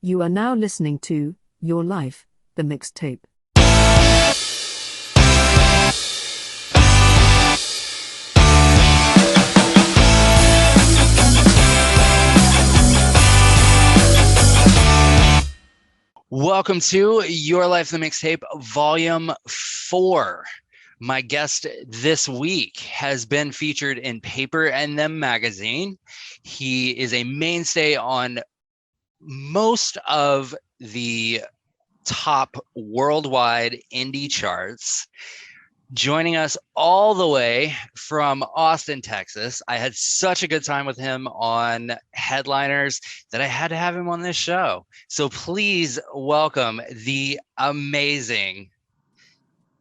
You are now listening to Your Life, the Mixtape. Welcome to Your Life, the Mixtape, Volume 4. My guest this week has been featured in Paper and Them magazine. He is a mainstay on most of the top worldwide indie charts. Joining us all the way from Austin, Texas. I had such a good time with him on Headliners that I had to have him on this show. So please welcome the amazing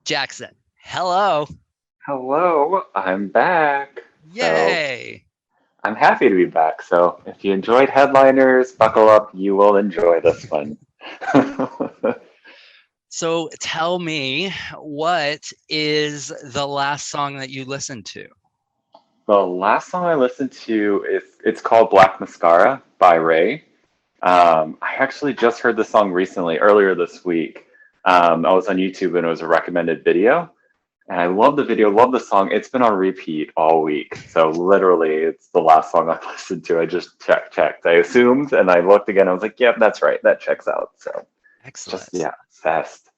Jackson. Hello. Hello, I'm back. Yay. I'm happy to be back. So if you enjoyed Headliners, buckle up. You will enjoy this one. So tell me, what is the last song that you listened to? The last song I listened to it's called Black Mascara by Ray. I actually just heard the song recently, earlier this week. I was on YouTube and it was a recommended video. And I love the video, love the song. It's been on repeat all week. So literally, it's the last song I've listened to. I just checked. I assumed, and I looked again. I was like, yep, that's right. That checks out. So Excellent. yeah, fast.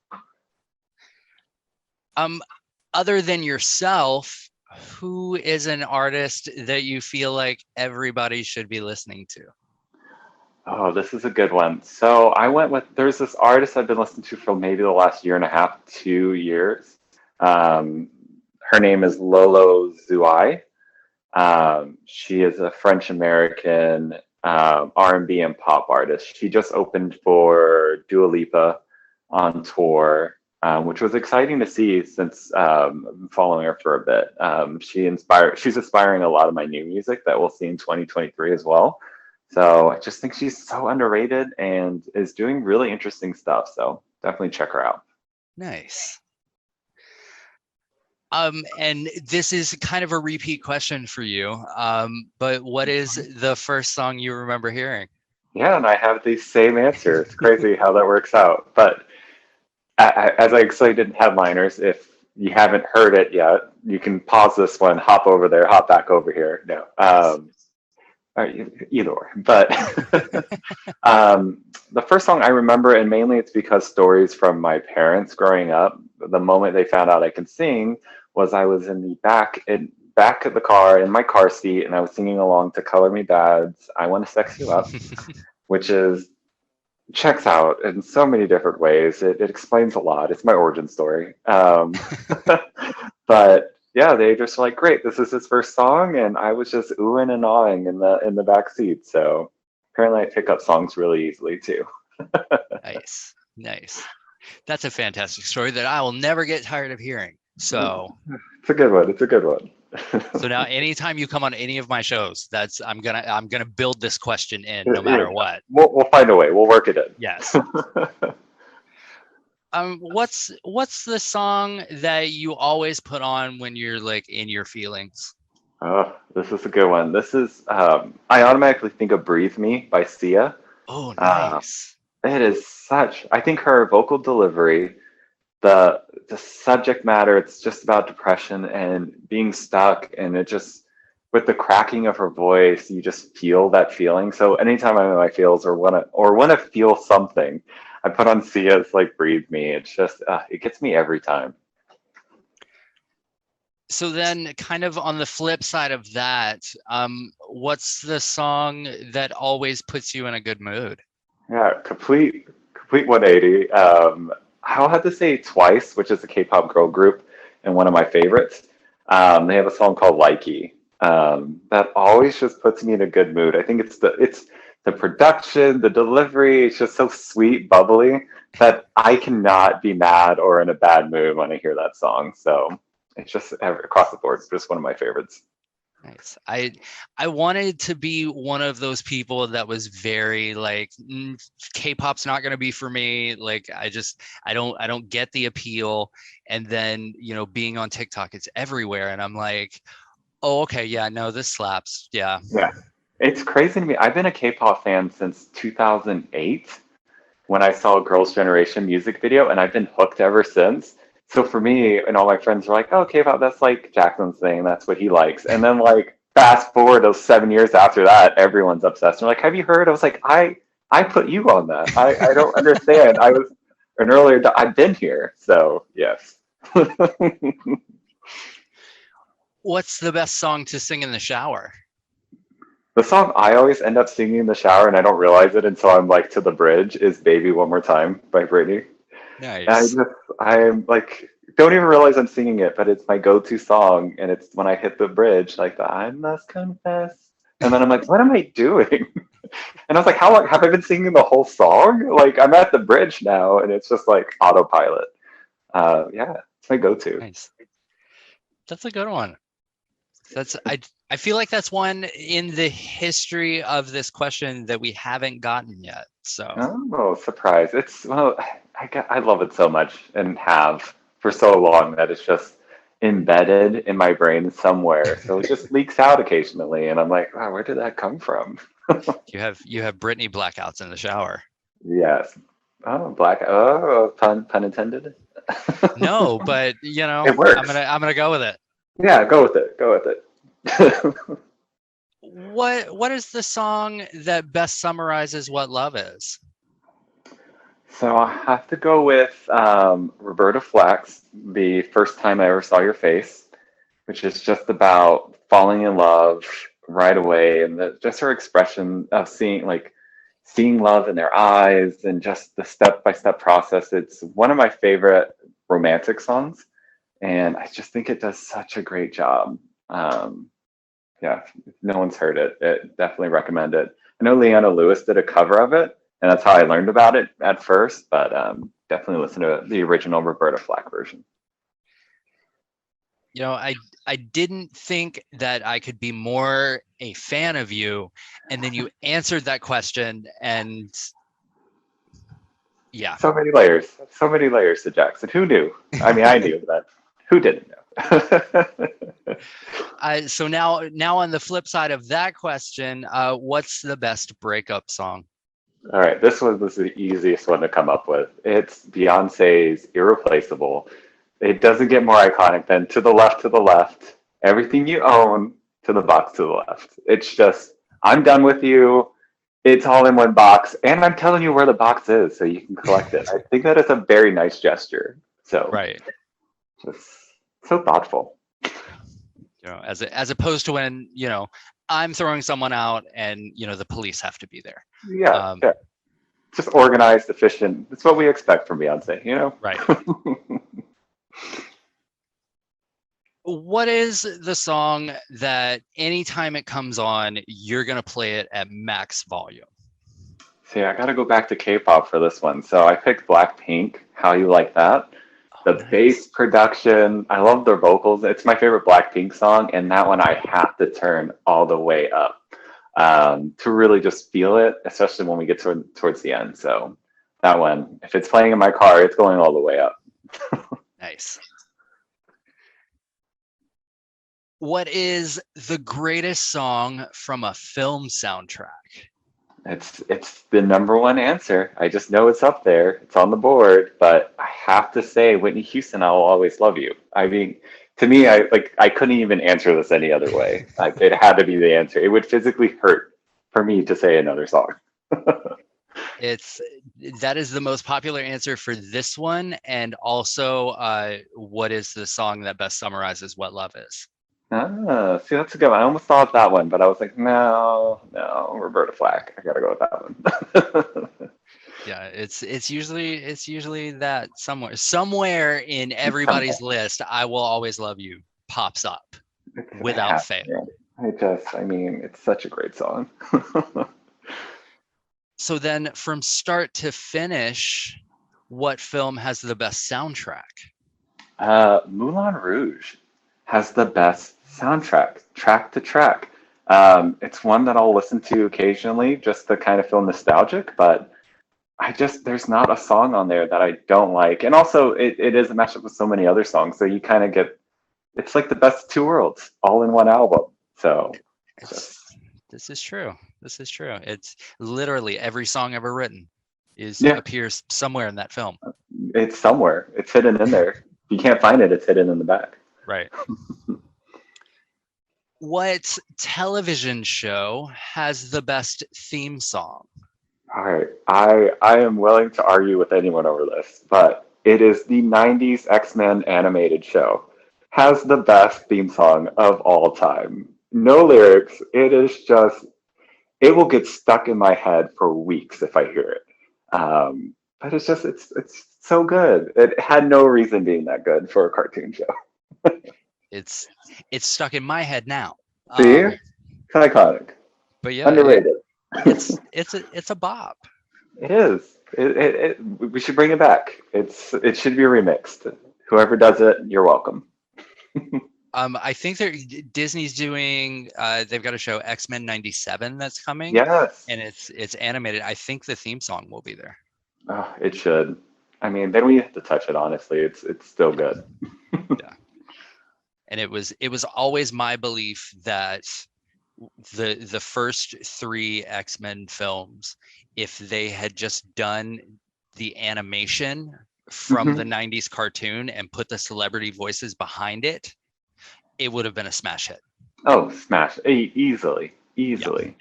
Other than yourself, who is an artist that you feel like everybody should be listening to? Oh, this is a good one. So I went with, there's this artist I've been listening to for maybe the last year and a half, 2 years. Her name is Lolo Zouai. She is a French American R&B and pop artist. She just opened for Dua Lipa on tour, which was exciting to see since I've been following her for a bit. She's inspiring a lot of my new music that we'll see in 2023 as well. So I just think she's so underrated and is doing really interesting stuff. So definitely check her out. Nice. And this is kind of a repeat question for you. But what is the first song you remember hearing? Yeah, and I have the same answer. It's crazy how that works out. But as I explained in Headliners, if you haven't heard it yet, you can pause this one, hop over there, hop back over here. No, or either or. But the first song I remember, and mainly it's because stories from my parents growing up, the moment they found out I could sing was I was in the back of the car in my car seat, and I was singing along to Color Me Bad's I Want to Sex You Up, which checks out in so many different ways. It explains a lot. It's my origin story. But yeah, they just were like, great, this is his first song, and I was just oohing and awing in the back seat. So apparently I pick up songs really easily too. Nice. That's a fantastic story that I will never get tired of hearing. So it's a good one. So now anytime you come on any of my shows, I'm gonna build this question in no matter what. We'll find a way. We'll work it in. Yes. What's the song that you always put on when you're like in your feelings? Oh, this is a good one. This is I automatically think of Breathe Me by Sia. Oh, nice. It is I think her vocal delivery, the subject matter, it's just about depression and being stuck, and it just, with the cracking of her voice, you just feel that feeling. So anytime I'm in my feels or wanna feel something, I put on Sia's like Breathe Me. It's just it gets me every time. So then kind of on the flip side of that, what's the song that always puts you in a good mood? Yeah, complete 180. I'll have to say Twice, which is a K-pop girl group and one of my favorites. They have a song called Likey that always just puts me in a good mood. I think it's the production, the delivery. It's just so sweet, bubbly that I cannot be mad or in a bad mood when I hear that song. So it's just across the board, just one of my favorites. Nice. I wanted to be one of those people that was very like, K-pop's not going to be for me. Like I don't get the appeal. And then, being on TikTok, it's everywhere. And I'm like, oh, okay. Yeah, no, this slaps. Yeah. Yeah. It's crazy to me. I've been a K-pop fan since 2008. when I saw a Girls' Generation music video, and I've been hooked ever since. So for me, and all my friends were like, "Oh, K-pop, that's like Jackson's thing. That's what he likes." And then like fast forward those 7 years after that, everyone's obsessed. They're like, "Have you heard?" I was like, I put you on that. I don't understand. I was an earlier. I've been here, so yes. What's the best song to sing in the shower? The song I always end up singing in the shower, and I don't realize it until I'm like to the bridge, is "Baby One More Time" by Britney. Nice. I'm like, don't even realize I'm singing it, but it's my go-to song, and it's when I hit the bridge, like the "I must confess," and then I'm like, what am I doing? And I was like, how long have I been singing the whole song? Like I'm at the bridge now, and it's just like autopilot. Yeah, it's my go-to. Nice. That's a good one. I feel like that's one in the history of this question that we haven't gotten yet. So Oh, surprise! It's well, I love it so much and have for so long that it's just embedded in my brain somewhere. So it just leaks out occasionally, and I'm like, wow, where did that come from? you have Britney blackouts in the shower. Yes. Oh, black. Oh, pun intended. No, but It works. I'm gonna go with it. Yeah, go with it. Go with it. What is the song that best summarizes what love is? So I have to go with Roberta Flack's "The First Time I Ever Saw Your Face," which is just about falling in love right away, and just her expression of seeing love in their eyes, and just the step by step process. It's one of my favorite romantic songs, and I just think it does such a great job. Um, yeah, if no one's heard it, definitely recommend it. I know Leona Lewis did a cover of it, and that's how I learned about it at first, but definitely listen to the original Roberta Flack version. I didn't think that I could be more a fan of you, and then you answered that question, and yeah. So many layers to Jackson. Who knew? I mean, I knew, but who didn't know? So now on the flip side of that question, what's the best breakup song? All right, this was the easiest one to come up with. It's Beyonce's "Irreplaceable." It doesn't get more iconic than "To the left, everything you own, to the box to the left." It's just, I'm done with you. It's all in one box, and I'm telling you where the box is so you can collect it. I think that is a very nice gesture. So, Right. just so thoughtful. As opposed to when I'm throwing someone out and the police have to be there. Yeah, yeah. Just organized, efficient. It's what we expect from Beyonce, Right. What is the song that anytime it comes on, you're going to play it at max volume? See, I got to go back to K-pop for this one. So I picked Blackpink, "How You Like That." The Nice. bass production, I love their vocals. It's my favorite Blackpink song, and that one I have to turn all the way up to really just feel it, especially when we get towards the end. So that one, if it's playing in my car, it's going all the way up. Nice. What is the greatest song from a film soundtrack? It's the number one answer. I just know it's up there. It's on the board, but I have to say Whitney Houston, "I'll Always Love You." I mean, to me, I couldn't even answer this any other way. It had to be the answer. It would physically hurt for me to say another song. That is the most popular answer for this one, and also what is the song that best summarizes what love is? See, that's a good one. I almost thought that one, but I was like, no, Roberta Flack. I gotta go with that one. Yeah, it's usually that somewhere in everybody's list, "I Will Always Love You" pops up without fail. I mean, it's such a great song. So then, from start to finish, what film has the best soundtrack? Moulin Rouge has the best soundtrack, track to track. It's one that I'll listen to occasionally just to kind of feel nostalgic, but there's not a song on there that I don't like. And also, it is a mashup with so many other songs, so you kind of it's like the best of two worlds all in one album. So This is true. It's literally every song ever written appears somewhere in that film. It's somewhere. It's hidden in there. If you can't find it, it's hidden in the back. Right. What television show has the best theme song? All right. I am willing to argue with anyone over this, but it is the 90s X-Men animated show. Has the best theme song of all time. No lyrics. It is just, it will get stuck in my head for weeks if I hear it. But it's just, it's so good. It had no reason being that good for a cartoon show. It's stuck in my head now. See? It's iconic. But yeah, underrated. it's a bop. It is. We should bring it back. It should be remixed. Whoever does it, you're welcome. I think Disney's doing. They've got a show X-Men '97 that's coming. Yes, and it's animated. I think the theme song will be there. Oh, it should. I mean, they don't even have to touch it. Honestly, it's still good. Yeah. And it was always my belief that the first 3 X-Men films, if they had just done the animation from the 90s cartoon and put the celebrity voices behind it, it would have been a smash hit. Oh, smash. Easily. Yeah.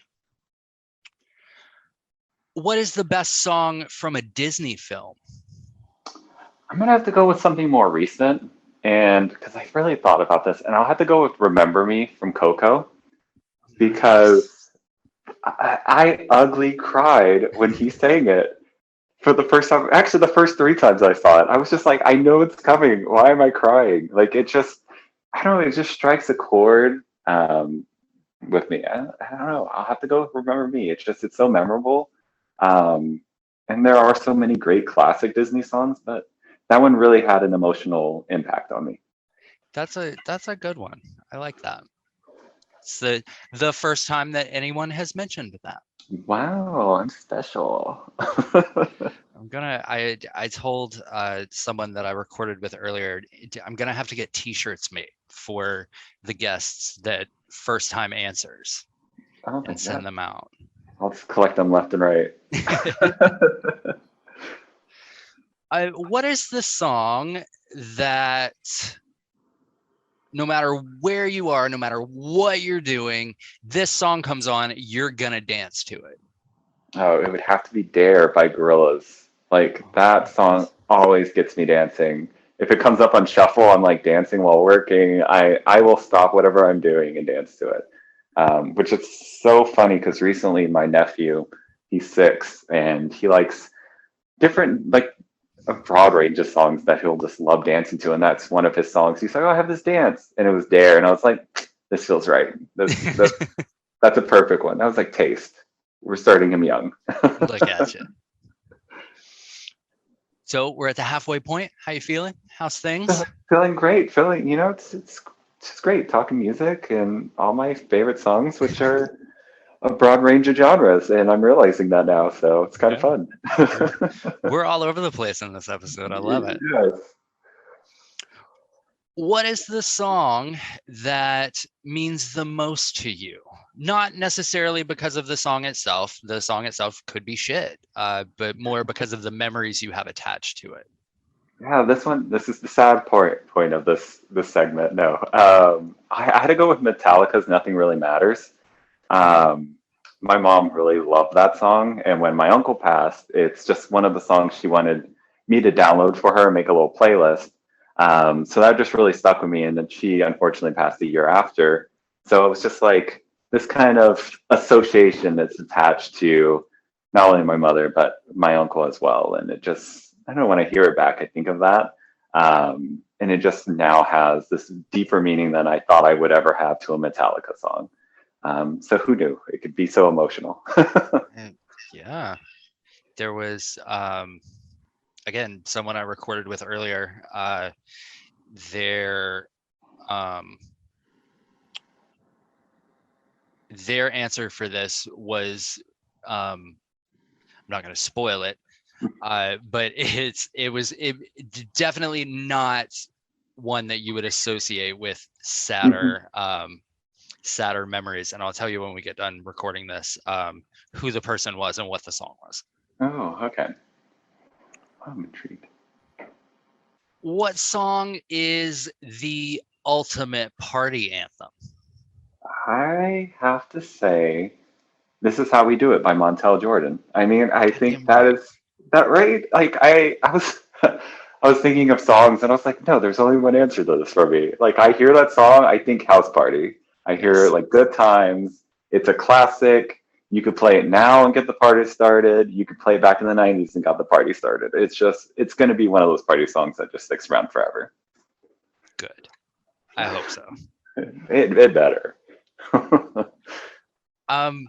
What is the best song from a Disney film? I'm gonna have to go with something more recent, and because I really thought about this, and I'll have to go with "Remember Me" from Coco, because I ugly cried when he sang it for the first time. Actually, the first 3 times I saw it, I was just like, I know it's coming. Why am I crying? Like, it just, I don't know, it just strikes a chord with me. I don't know. I'll have to go with "Remember Me." It's so memorable. And there are so many great classic Disney songs, but that one really had an emotional impact on me. That's a good one. I like that. It's the first time that anyone has mentioned that. Wow, I'm special. I told someone that I recorded with earlier, I'm gonna have to get T-shirts made for the guests that first time answers and send them out. I'll just collect them left and right. What is the song that no matter where you are, no matter what you're doing, this song comes on, you're gonna dance to it? Oh, it would have to be "Dare" by Gorillaz. Like, that song always gets me dancing. If it comes up on shuffle, I'm like dancing while working. I will stop whatever I'm doing and dance to it. Which is so funny because recently my nephew, he's 6, and he likes different, like, a broad range of songs that he'll just love dancing to, and that's one of his songs. He's like, "Oh, I have this dance," and it was "Dare," and I was like, "This feels right. That's a perfect one." That was like taste. We're starting him young. Look at you. So we're at the halfway point. How you feeling? How's things? Feeling great. It's just great talking music and all my favorite songs, which are a broad range of genres, and I'm realizing that now, so it's kind of fun. We're all over the place in this episode. I love it. Yes. What is the song that means the most to you? Not necessarily because of the song itself. The song itself could be shit, but more because of the memories you have attached to it. Yeah, this is the sad point of this segment. No, I had to go with Metallica's "Nothing Really Matters." My mom really loved that song, and when my uncle passed, it's just one of the songs she wanted me to download for her and make a little playlist. So that just really stuck with me, and then she unfortunately passed a year after. So it was just like this kind of association that's attached to not only my mother, but my uncle as well. And it just, I don't know, when I hear it back, I think of that. And it just now has this deeper meaning than I thought I would ever have to a Metallica song. So who knew it could be so emotional? Yeah. There was, again, someone I recorded with earlier, their answer for this was, I'm not going to spoil it, but it was definitely not one that you would associate with sadder memories. And I'll tell you when we get done recording this, who the person was and what the song was. Oh, okay. I'm intrigued. What song is the ultimate party anthem? I have to say, "This Is How We Do It" by Montel Jordan. I mean, I think Goddamn that right. is that right. Like I was, I was thinking of songs, and I was like, no, there's only one answer to this for me. Like I hear that song, I think house party. I hear Yes. like good times. It's a classic. You could play it now and get the party started. You could play it back in the '90s and got the party started. It's going to be one of those party songs that just sticks around forever. Good. I hope so. It better. Um,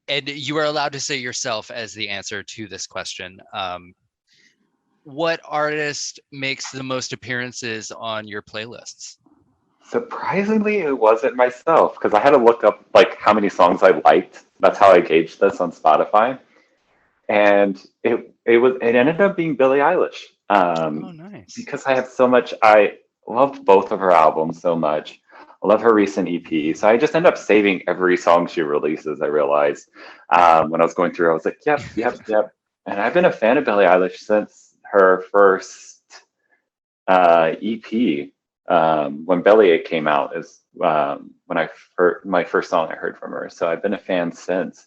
and you are allowed to say yourself as the answer to this question. What artist makes the most appearances on your playlists? Surprisingly, it wasn't myself because I had to look up like how many songs I liked. That's how I gauged this on Spotify, and it ended up being Billie Eilish. Oh, nice. Because I have so much. I loved both of her albums so much. I love her recent EP, so I just end up saving every song she releases. I realized when I was going through, I was like, yep, yep, yep. And I've been a fan of Billie Eilish since her first EP. When Bellyache came out is when I heard my first song I heard from her. So I've been a fan since.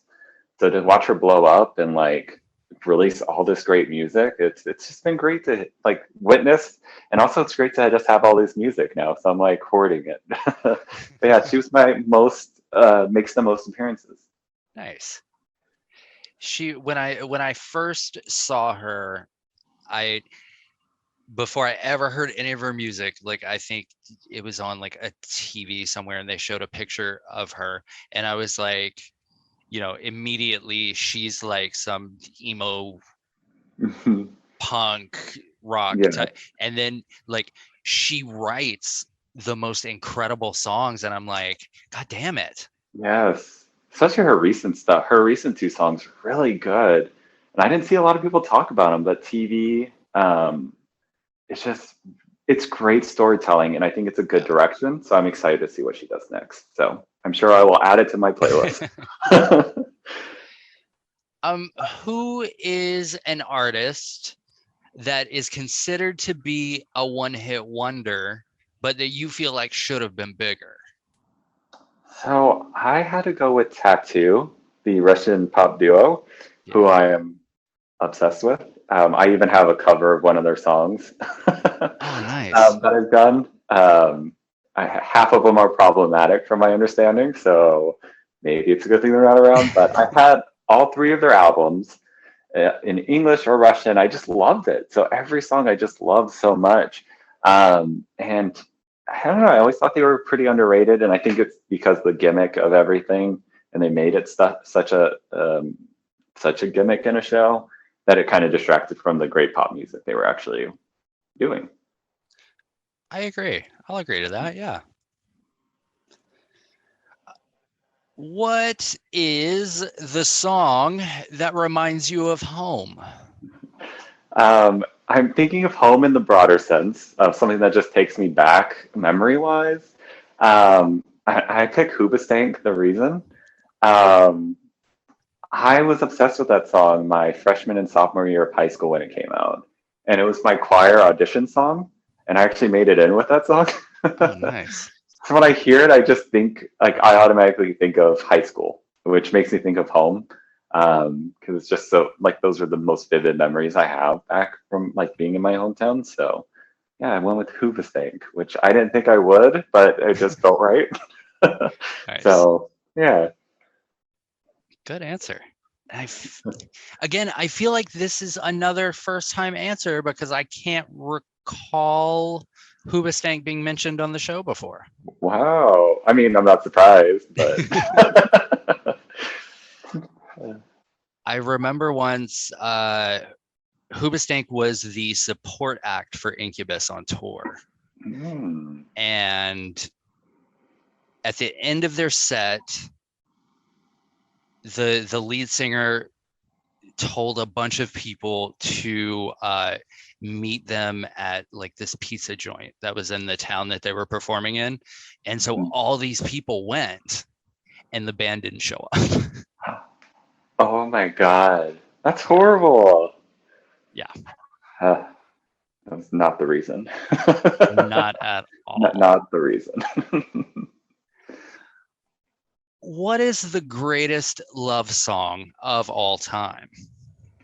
So to watch her blow up and like release all this great music, it's just been great to like witness, and also it's great to just have all this music now. So I'm like hoarding it. But yeah, she was my most makes the most appearances. Nice. When I first saw her, I before I ever heard any of her music, like I think it was on like a TV somewhere and they showed a picture of her and I was like, immediately she's like some emo punk rock Yeah. type. And then like she writes the most incredible songs and I'm like, God damn it. Yes. Especially her recent stuff. Her recent two songs are really good. And I didn't see a lot of people talk about them, but TV, it's just it's great storytelling and I think it's a good Yeah. direction. So I'm excited to see what she does next. So I'm sure I will add it to my playlist. Who is an artist that is considered to be a one-hit wonder, but that you feel like should have been bigger? So I had to go with Tattoo, the Russian pop duo, who I Yeah. am obsessed with. I even have a cover of one of their songs Oh, nice. that I've done. Half of them are problematic from my understanding, so maybe it's a good thing they're not around. But I've had all three of their albums in English or Russian. I just loved it. So every song I just loved so much. And I don't know. I always thought they were pretty underrated, and I think it's because the gimmick of everything, and they made it such a gimmick in a show that it kind of distracted from the great pop music they were actually doing. I agree. I'll agree to that. Yeah. What is the song that reminds you of home? I'm thinking of home in the broader sense of something that just takes me back memory wise. I pick Hoobastank, The Reason. Um, I was obsessed with that song my freshman and sophomore year of high school when it came out. And it was my choir audition song. And I actually made it in with that song. Oh, nice. So when I hear it, I just think, like, I automatically think of high school, which makes me think of home. Because it's just so, like, those are the most vivid memories I have back from, like, being in my hometown. So, yeah, I went with Hoobastank, which I didn't think I would, but it just felt right. Nice. So, yeah. Good answer. Again, I feel like this is another first time answer because I can't recall Hoobastank being mentioned on the show before. Wow. I mean, I'm not surprised, but I remember once Hoobastank was the support act for Incubus on tour. And at the end of their set, the lead singer told a bunch of people to meet them at like this pizza joint that was in the town that they were performing in. And so all these people went and the band didn't show up. Oh my God. That's horrible. Yeah. That's not the reason. Not at all. Not the reason. What is the greatest love song of all time?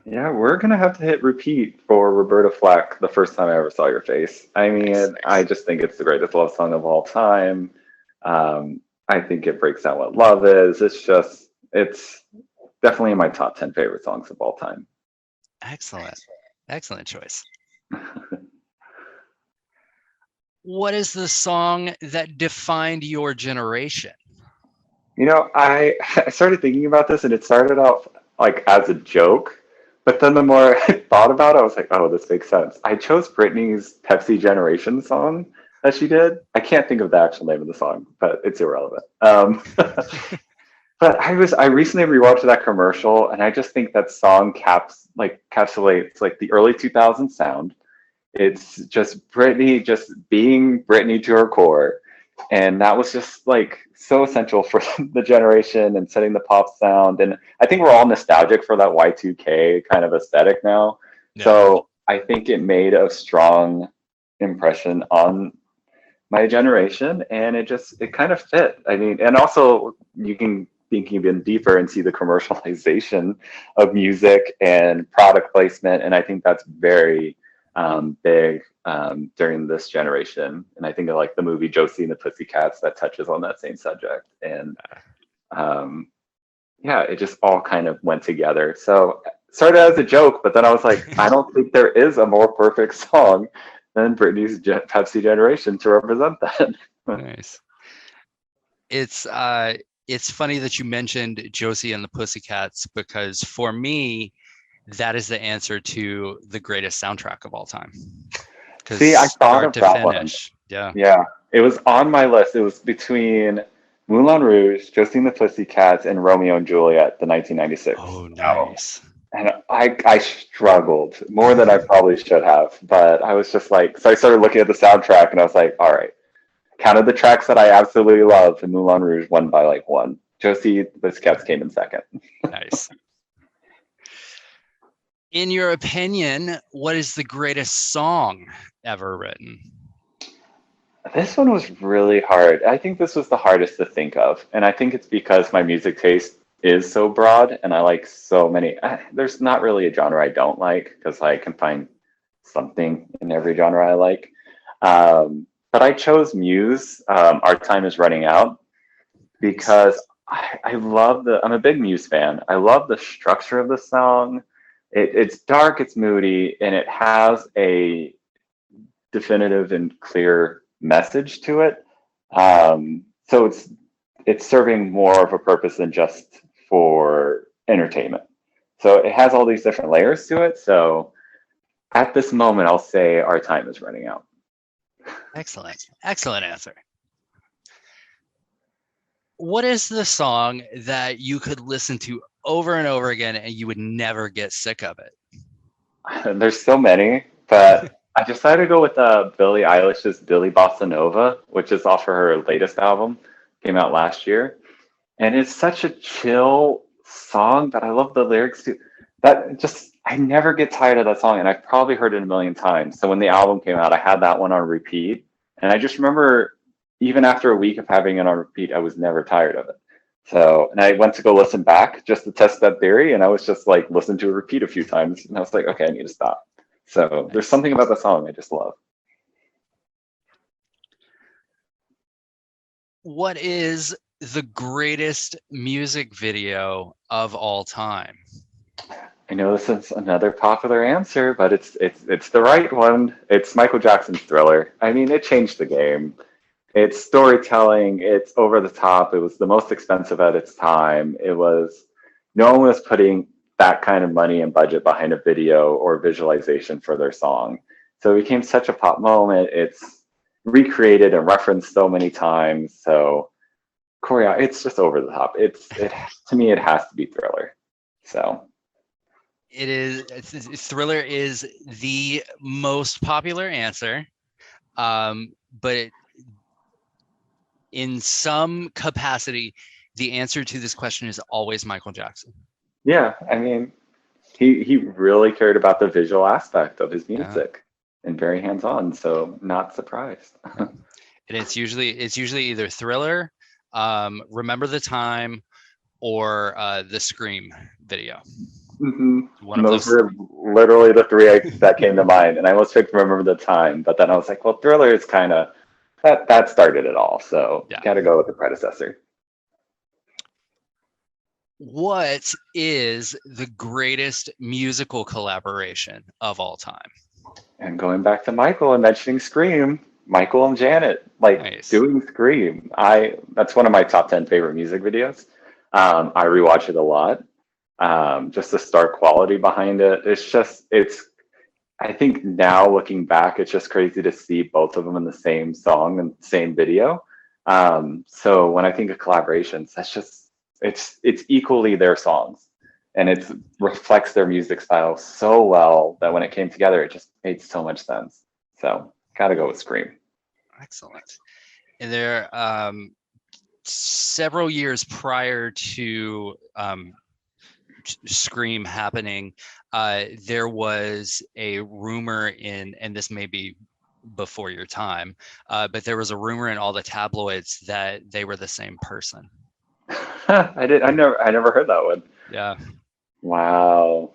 Yeah, we're gonna have to hit repeat for Roberta Flack, The First Time I Ever Saw Your Face. I mean, Nice. I just think it's the greatest love song of all time. I think it breaks down what love is. It's definitely in my top 10 favorite songs of all time. Excellent. Excellent choice. What is the song that defined your generation? You know, I started thinking about this, and it started out like as a joke, but then the more I thought about it, I was like, oh, this makes sense. I chose Britney's Pepsi Generation song that she did. I can't think of the actual name of the song, but it's irrelevant. But I recently rewatched that commercial, and I just think that song encapsulates like the early 2000s sound. It's just Britney just being Britney to her core. And that was just like so essential for the generation and setting the pop sound. And I think we're all nostalgic for that Y2K kind of aesthetic now. Yeah. So I think it made a strong impression on my generation, and it kind of fit. I mean, and also you can think even deeper and see the commercialization of music and product placement. And I think that's very big during this generation. And I think of like the movie Josie and the Pussycats that touches on that same subject. And yeah, it just all kind of went together. So it started as a joke, but then I was like, I don't think there is a more perfect song than Britney's Pepsi Generation to represent that. Nice. It's funny that you mentioned Josie and the Pussycats, because for me, that is the answer to the greatest soundtrack of all time. See, I thought of that one. Yeah. Yeah, it was on my list. It was between Moulin Rouge, Josie and the Pussycats, and Romeo and Juliet, the 1996 Oh, album. nice. And I struggled more than I probably should have, but I was just like, so I started looking at the soundtrack, and I was like, all right, counted the tracks that I absolutely love, and Moulin Rouge won by like one. Josie, the Pussycats came in second. Nice. In your opinion, what is the greatest song ever written? This one was really hard. I think this was the hardest to think of. And I think it's because my music taste is so broad and I like so many. There's not really a genre I don't like, because I can find something in every genre I like. But I chose Muse, Our Time Is Running Out, because I'm a big Muse fan. I love the structure of the song. It's dark, it's moody, and it has a definitive and clear message to it. So it's serving more of a purpose than just for entertainment. So it has all these different layers to it. So at this moment, I'll say Our Time Is Running Out. Excellent. Excellent answer. What is the song that you could listen to over and over again and you would never get sick of it? There's so many, but I decided to go with Billie Eilish's Billy Bossa Nova, which is off of her latest album, came out last year. And it's such a chill song, but I love the lyrics too. I never get tired of that song, and I've probably heard it a million times. So when the album came out, I had that one on repeat. And I just remember, even after a week of having it on repeat, I was never tired of it. So, and I went to go listen back just to test that theory, and I was just like, listen to it repeat a few times. And I was like, okay, I need to stop. So there's something about the song I just love. What is the greatest music video of all time? I know this is another popular answer, but it's the right one. It's Michael Jackson's Thriller. I mean, it changed the game. It's storytelling. It's over the top. It was the most expensive at its time. No one was putting that kind of money and budget behind a video or visualization for their song. So it became such a pop moment. It's recreated and referenced so many times. So it's just over the top. To me, it has to be Thriller. So Thriller is the most popular answer, but in some capacity, the answer to this question is always Michael Jackson. Yeah, I mean, He really cared about the visual aspect of his Yeah. music and very hands-on, so not surprised. Yeah. And it's usually either Thriller, Remember the Time, or the Scream video. hmm One And of those those. were literally the three that came to mind. And I almost picked Remember the Time, but then I was like, well, Thriller is kind of that started it all. So Yeah. got to go with the predecessor. What is the greatest musical collaboration of all time? And going back to Michael and mentioning Scream, Michael and Janet, like Nice. doing Scream. That's one of my top 10 favorite music videos. I rewatch it a lot. Just the stark quality behind it. I think now looking back, it's just crazy to see both of them in the same song and same video. So when I think of collaborations, it's equally their songs, and it reflects their music style so well that when it came together, it just made so much sense. So gotta go with Scream. Excellent. And there, several years prior to Scream happening, there was a rumor and this may be before your time, but there was a rumor in all the tabloids that they were the same person. I never heard that one. Yeah. Wow.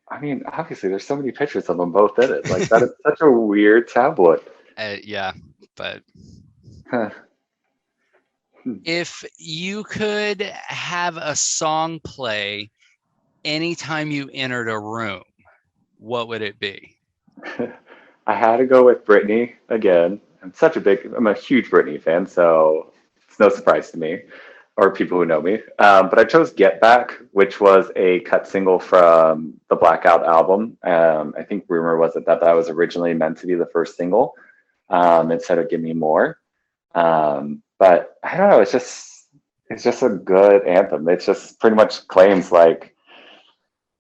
I mean, obviously, there's so many pictures of them both in it. Like that is such a weird tabloid. Yeah, but Huh. if you could have a song play anytime you entered a room, what would it be? I had to go with Britney again. I'm a huge Britney fan, so it's no surprise to me or people who know me. But I chose Get Back, which was a cut single from the Blackout album. I think rumor was that was originally meant to be the first single instead of Give Me More. But I don't know, it's just a good anthem. It just pretty much claims like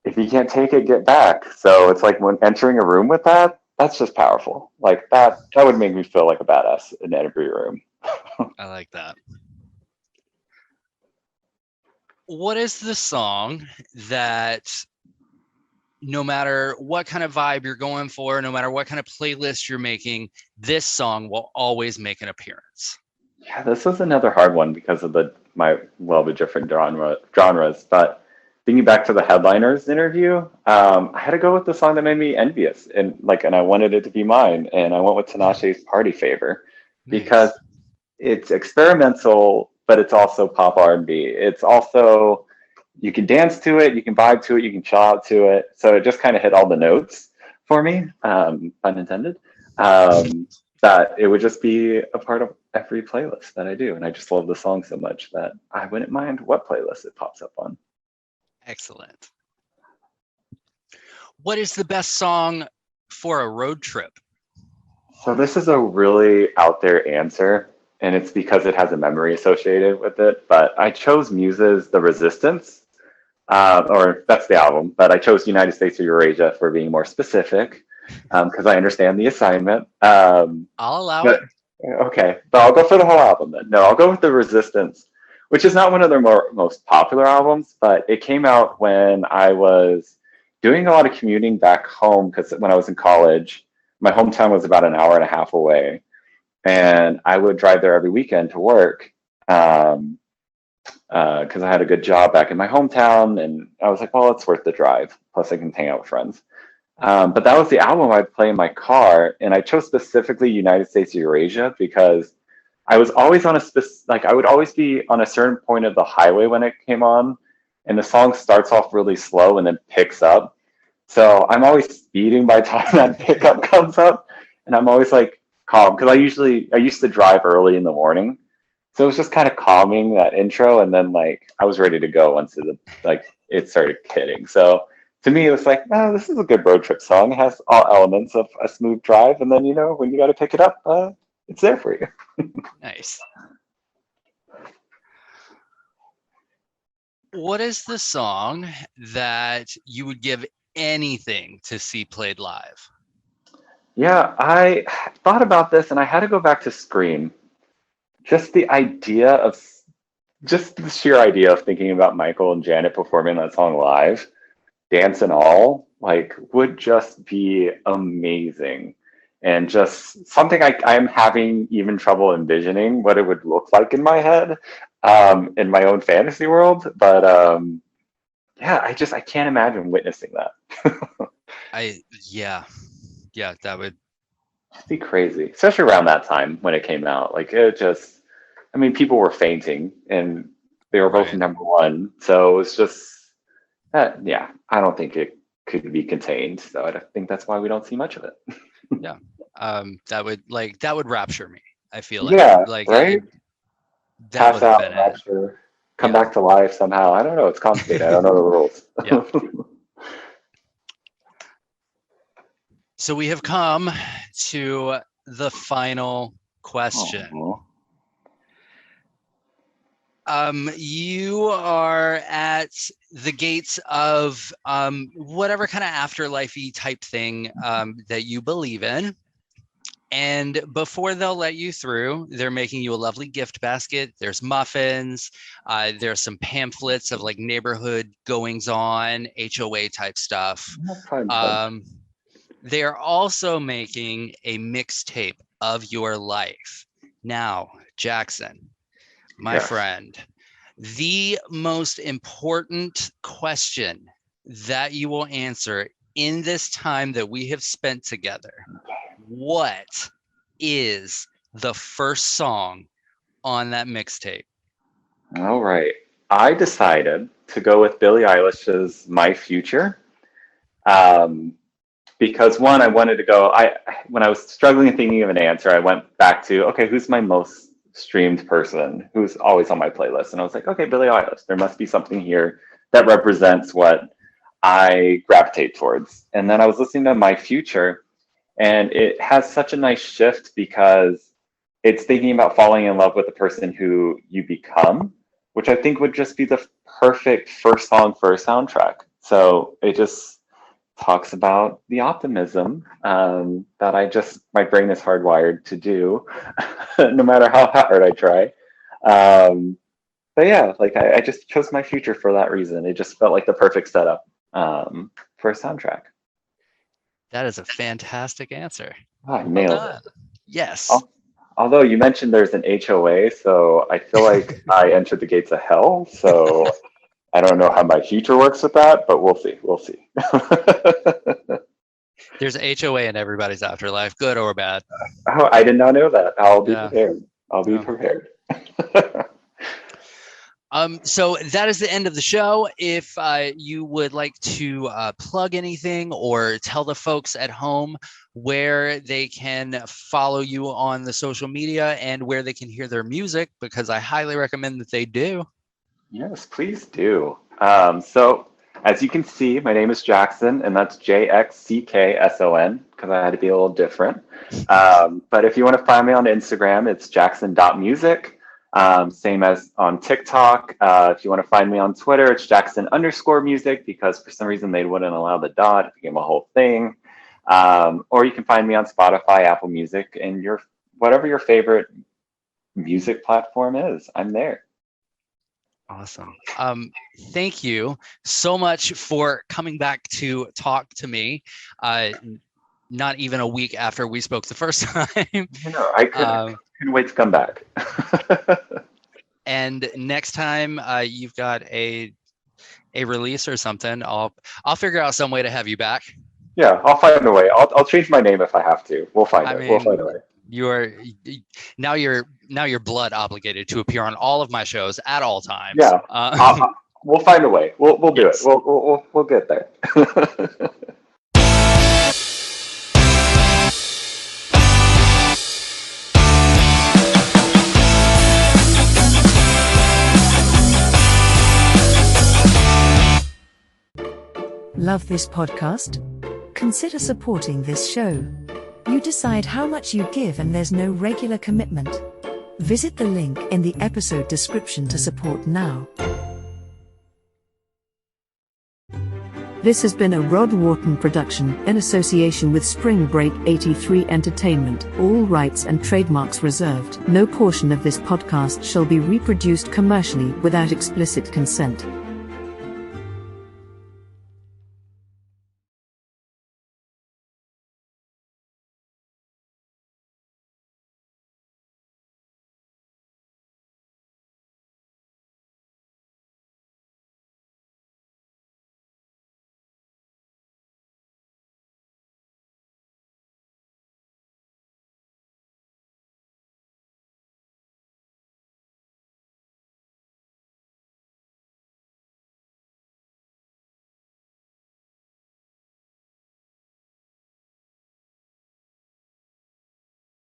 if you can't take it, get back. So it's like when entering a room with that, that's just powerful. Like that would make me feel like a badass in every room. I like that. What is the song that no matter what kind of vibe you're going for, no matter what kind of playlist you're making, this song will always make an appearance? Yeah, this was another hard one because of the different genres. But thinking back to the headliners interview, I had to go with the song that made me envious and I wanted it to be mine, and I went with Tinashe's Party Favor because Nice. it's experimental, but it's also pop R&B. It's also you can dance to it, you can vibe to it, you can chill out to it. So it just kind of hit all the notes for me, pun intended. That it would just be a part of every playlist that I do, and I just love the song so much that I wouldn't mind what playlist it pops up on. Excellent. What is the best song for a road trip? So this is a really out there answer, and it's because it has a memory associated with it. But I chose Muse's "The Resistance." Or that's the album, but I chose United States of Eurasia for being more specific because I understand the assignment. I'll allow But it. okay, but I'll go for the whole album then. No, I'll go with The Resistance, which is not one of their most popular albums, but it came out when I was doing a lot of commuting back home because when I was in college, my hometown was about an hour and a half away, and I would drive there every weekend to work. Because I had a good job back in my hometown, and I was like, well, it's worth the drive. Plus, I can hang out with friends. But that was the album I'd play in my car, and I chose specifically United States of Eurasia because I was always on I would always be on a certain point of the highway when it came on, and the song starts off really slow and then picks up. So I'm always speeding by the time that pickup comes up, and I'm always like calm because I used to drive early in the morning. So it was just kind of calming that intro, and then like I was ready to go once it started hitting. So to me, it was like, oh, this is a good road trip song. It has all elements of a smooth drive, and then when you got to pick it up, it's there for you. Nice. What is the song that you would give anything to see played live? Yeah, I thought about this, and I had to go back to Scream. Just the idea of just the sheer idea of thinking about Michael and Janet performing that song live, dance and all, like, would just be amazing. And just something I'm having even trouble envisioning what it would look like in my head, in my own fantasy world. But yeah, I can't imagine witnessing that. Yeah, that would be crazy, especially around that time when it came out. Like, it just, I mean, people were fainting and they were both right. number one. So it was just, yeah, I don't think it could be contained. So I think that's why we don't see much of it. Yeah. That would rapture me. I feel like, Yeah, like right? that Pass would have out, been it. rapture, come Yeah. back to life somehow. I don't know. It's complicated. I don't know the rules. Yeah. So we have come to the final question. Aw. You are at the gates of whatever kind of afterlife-y type thing that you believe in. And before they'll let you through, they're making you a lovely gift basket. There's muffins. There's some pamphlets of like neighborhood goings on, HOA type stuff. Fun. They are also making a mixtape of your life. Now, Jackson, my friend, the most important question that you will answer in this time that we have spent together: what is the first song on that mixtape? All right. I decided to go with Billie Eilish's My Future. Because one, I wanted to go, when I was struggling and thinking of an answer, I went back to, okay, who's my most streamed person? Who's always on my playlist? And I was like, okay, Billie Eilish. There must be something here that represents what I gravitate towards. And then I was listening to My Future, and it has such a nice shift because it's thinking about falling in love with the person who you become, which I think would just be the perfect first song for a soundtrack. So it just talks about the optimism that my brain is hardwired to do, no matter how hard I try. But yeah, like I just chose My Future for that reason. It just felt like the perfect setup for a soundtrack. That is a fantastic answer. Oh, I nailed it. Yes. Although you mentioned there's an HOA, so I feel like I entered the gates of hell. So I don't know how My Future works with that, but we'll see. We'll see. There's a HOA in everybody's afterlife, good or bad. Oh, I did not know that. I'll be prepared. I'll be prepared. So that is the end of the show. If you would like to plug anything or tell the folks at home where they can follow you on the social media and where they can hear their music, because I highly recommend that they do. Yes, please do. So as you can see, my name is Jackson, and that's JXCKSON, because I had to be a little different. But if you want to find me on Instagram, it's jackson.music. Same as on TikTok. If you want to find me on Twitter, it's Jackson_music, because for some reason they wouldn't allow the dot. It became a whole thing. Or you can find me on Spotify, Apple Music, and whatever your favorite music platform is, I'm there. Awesome. Thank you so much for coming back to talk to me. Not even a week after we spoke the first time. I couldn't wait to come back. And next time you've got a release or something, I'll figure out some way to have you back. Yeah, I'll find a way. I'll change my name if I have to. We'll find it. We'll find a way. Now you're blood obligated to appear on all of my shows at all times. Yeah, we'll find a way. We'll do it. We'll get there. Love this podcast? Consider supporting this show. You decide how much you give, and there's no regular commitment. Visit the link in the episode description to support now. This has been a Rod Wharton production in association with Spring Break 83 Entertainment. All rights and trademarks reserved. No portion of this podcast shall be reproduced commercially without explicit consent.